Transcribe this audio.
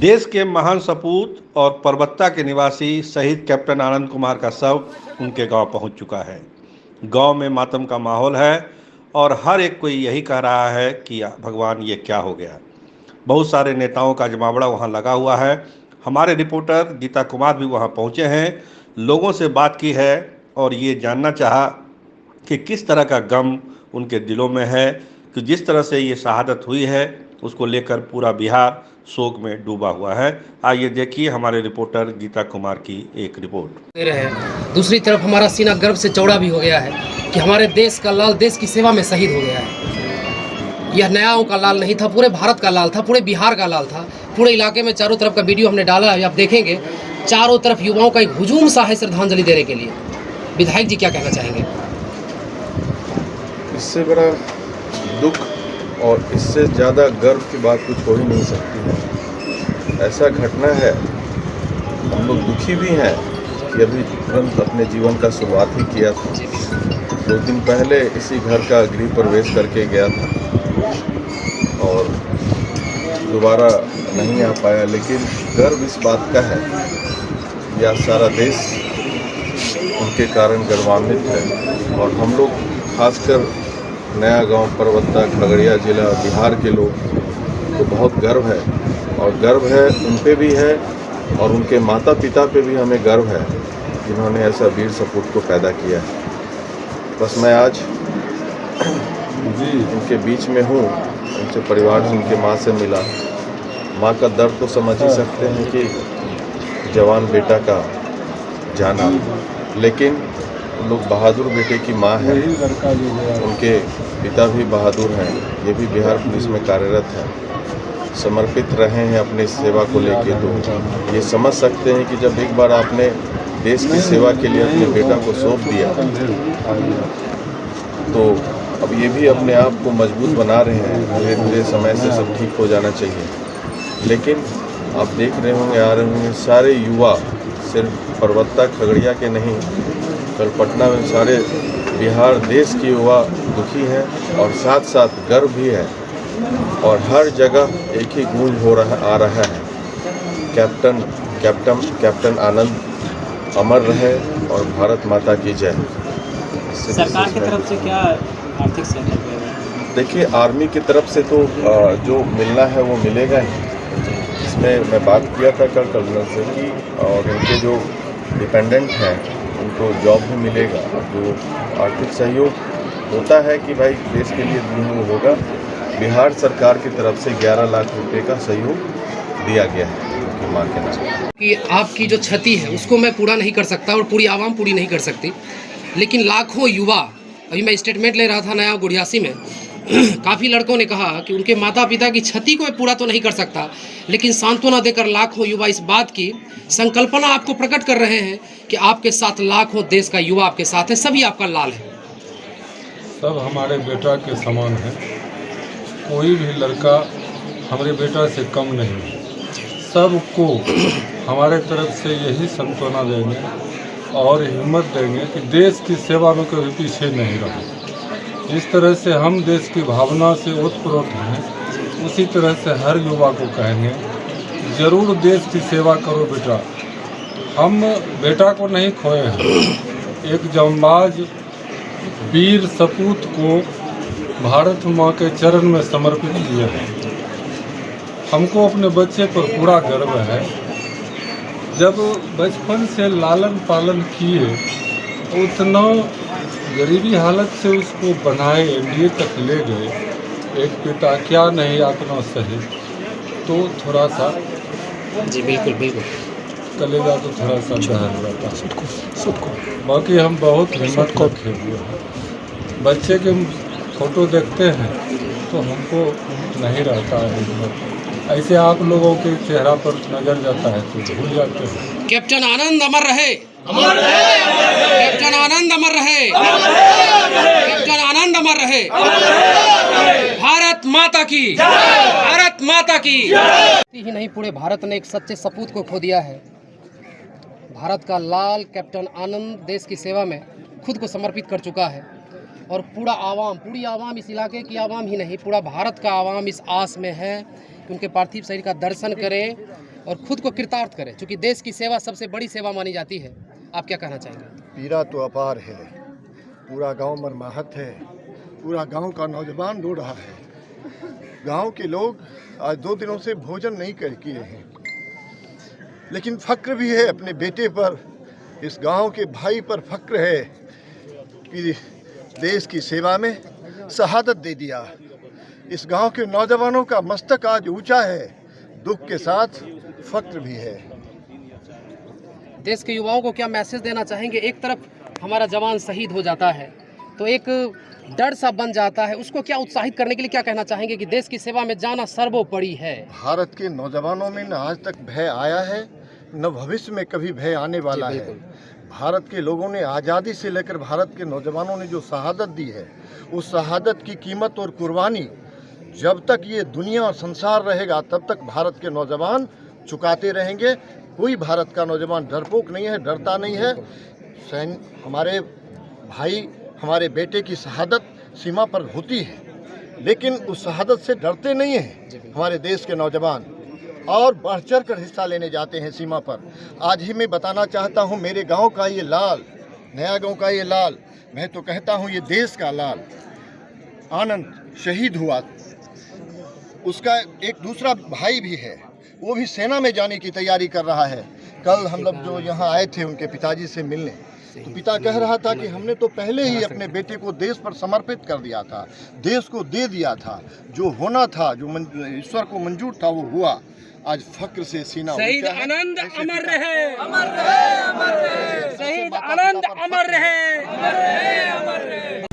देश के महान सपूत और परबत्ता के निवासी शहीद कैप्टन आनंद कुमार का शव उनके गांव पहुंच चुका है। गांव में मातम का माहौल है और हर एक कोई यही कह रहा है कि भगवान ये क्या हो गया। बहुत सारे नेताओं का जमावड़ा वहां लगा हुआ है। हमारे रिपोर्टर गीता कुमार भी वहां पहुंचे हैं, लोगों से बात की है और ये जानना चाहा कि किस तरह का गम उनके दिलों में है, कि जिस तरह से ये शहादत हुई है उसको लेकर पूरा बिहार शोक में डूबा हुआ है। आइए देखिए हमारे रिपोर्टर गीता कुमार की एक रिपोर्ट। दे रहे हैं। दूसरी तरफ हमारा सीना गर्व से चौड़ा भी हो गया है कि हमारे देश का लाल देश की सेवा में शहीद हो गया है। यह नयाओं का लाल नहीं था, पूरे भारत का लाल था, पूरे बिहार का लाल था। पूरे इलाके में चारों तरफ का वीडियो हमने डाला है, आप देखेंगे चारों तरफ युवाओं का एक हुजूम सा है श्रद्धांजलि देने के लिए। विधायक जी क्या कहना चाहेंगे? इससे बड़ा दुख और इससे ज़्यादा गर्व की बात कुछ हो ही नहीं सकती है। ऐसा घटना है, हम लोग दुखी भी हैं कि अभी तुरंत अपने जीवन का शुरुआत ही किया था। 2 दिन पहले इसी घर का गृह प्रवेश करके गया था और दोबारा नहीं आ पाया, लेकिन गर्व इस बात का है या सारा देश उनके कारण गर्वान्वित है। और हम लोग खासकर नया गांव, परबत्ता, खगड़िया जिला, बिहार के लोग को बहुत गर्व है और गर्व है उन पे भी है और उनके माता पिता पे भी हमें गर्व है जिन्होंने ऐसा वीर सपूत को पैदा किया है। बस मैं आज उनके बीच में हूँ, उनसे परिवार से, उनके माँ से मिला। माँ का दर्द तो समझ ही सकते हैं कि जवान बेटा का जाना, लेकिन लोग बहादुर बेटे की माँ है, उनके पिता भी बहादुर हैं, ये भी बिहार पुलिस में कार्यरत हैं, समर्पित रहे हैं अपनी सेवा को लेके। तो ये समझ सकते हैं कि जब एक बार आपने देश की सेवा के लिए अपने बेटा को सौंप दिया तो अब ये भी अपने आप को मजबूत बना रहे हैं। धीरे धीरे समय से सब ठीक हो जाना चाहिए, लेकिन आप देख रहे होंगे, आ रहे होंगे, सारे युवा सिर्फ परबत्ता खगड़िया के नहीं, कल पटना में सारे बिहार देश के युवा दुखी हैं और साथ साथ गर्व भी है। और हर जगह एक ही गूंज आ रहा है, कैप्टन कैप्टन कैप्टन आनंद अमर रहे और भारत माता की जय। सरकार की तरफ से क्या आर्थिक सहयोग है? देखिए, आर्मी की तरफ से तो जो मिलना है वो मिलेगा ही। इसमें मैं बात किया था कल कर्नल से कि और उनके जो डिपेंडेंट हैं उनको जॉब भी मिलेगा। जो आर्थिक सहयोग होता है कि भाई देश के लिए नहीं होगा, बिहार सरकार की तरफ से 11 लाख रुपए का सहयोग दिया गया है उनकी मां के नाम। कि आपकी जो क्षति है उसको मैं पूरा नहीं कर सकता और पूरी आवाम पूरी नहीं कर सकती, लेकिन लाखों युवा, अभी मैं स्टेटमेंट ले रहा था नया गुड़ियासी में, काफ़ी लड़कों ने कहा कि उनके माता पिता की क्षति को पूरा तो नहीं कर सकता, लेकिन सांत्वना देकर लाखों युवा इस बात की संकल्पना आपको प्रकट कर रहे हैं कि आपके साथ लाखों देश का युवा आपके साथ है, सभी आपका लाल है। सब हमारे बेटा के समान है, कोई भी लड़का हमारे बेटा से कम नहीं है। सबको हमारे तरफ से यही सांत्वना देंगे और हिम्मत देंगे कि देश की सेवा में कभी पीछे नहीं रहो। जिस तरह से हम देश की भावना से ओतप्रोत हैं, उसी तरह से हर युवा को कहेंगे जरूर देश की सेवा करो बेटा। हम बेटा को नहीं खोए हैं, एक जांबाज वीर सपूत को भारत माँ के चरण में समर्पित किए हैं। हमको अपने बच्चे पर पूरा गर्व है। जब बचपन से लालन पालन किए, उतना गरीबी हालत से उसको बनाए, एनडीए तक ले गए, एक पिता क्या नहीं अपना सही, तो थोड़ा सा जी बिल्कुल बिल्कुल कलेजा तो थोड़ा सा दहल रहता है। बाकी हम बहुत हिम्मत रखे हुए हैं। बच्चे के फोटो देखते हैं तो हमको नहीं रहता है हिम्मत। ऐसे आप लोगों के चेहरा पर नजर जाता है तो भूल जाते हैं। कैप्टन आनंद अमर रहे, कैप्टन आनंद अमर रहे, कैप्टन आनंद अमर रहे। भारत माता की, भारत माता की ही नहीं, पूरे भारत ने एक सच्चे सपूत को खो दिया है। भारत का लाल कैप्टन आनंद देश की सेवा में खुद को समर्पित कर चुका है। और पूरा आवाम, पूरी आवाम, इस इलाके की आवाम ही नहीं, पूरा भारत का आवाम इस आस में है कि उनके पार्थिव शरीर का दर्शन करे और खुद को कृतार्थ करे, क्योंकि देश की सेवा सबसे बड़ी सेवा मानी जाती है। आप क्या कहना चाहेंगे? पीड़ा तो अपार है, पूरा गांव मरमाहत है, पूरा गांव का नौजवान रो रहा है। गांव के लोग आज 2 दिनों से भोजन नहीं कर किए हैं, लेकिन फक्र भी है अपने बेटे पर, इस गांव के भाई पर फक्र है कि देश की सेवा में शहादत दे दिया। इस गांव के नौजवानों का मस्तक आज ऊंचा है, दुख के साथ फक्र भी है। देश के युवाओं को क्या मैसेज देना चाहेंगे? एक तरफ हमारा जवान शहीद हो जाता है तो एक डर सा बन जाता है, उसको क्या उत्साहित करने के लिए क्या कहना चाहेंगे कि देश की सेवा में जाना सर्वोपरि है? भारत के नौजवानों में न आज तक भय आया है, न भविष्य में कभी भय आने वाला है। भारत के लोगों ने आज़ादी से लेकर भारत के नौजवानों ने जो शहादत दी है, उस शहादत की कीमत और कुर्बानी जब तक ये दुनिया और संसार रहेगा तब तक भारत के नौजवान चुकाते रहेंगे। कोई भारत का नौजवान डरपोक नहीं है, डरता नहीं है। हमारे भाई, हमारे बेटे की शहादत सीमा पर होती है, लेकिन उस शहादत से डरते नहीं हैं हमारे देश के नौजवान, और बढ़ चढ़ कर हिस्सा लेने जाते हैं सीमा पर। आज ही मैं बताना चाहता हूं, मेरे गांव का ये लाल, नया गांव का ये लाल, मैं तो कहता हूं ये देश का लाल आनंद शहीद हुआ। उसका एक दूसरा भाई भी है, वो भी सेना में जाने की तैयारी कर रहा है। कल हम लोग जो यहाँ आए थे उनके पिताजी से मिलने, तो पिता कह रहा था कि हमने तो पहले ही अपने बेटे को देश पर समर्पित कर दिया था, देश को दे दिया था, जो होना था, जो ईश्वर को मंजूर था वो हुआ। आज फक्र से सीना शहीद ऊंचा है। आनंद अमर रहे, अमर रहे, अमर रहे। शहीद आनंद अमर रहे, अमर रहे, अमर रहे।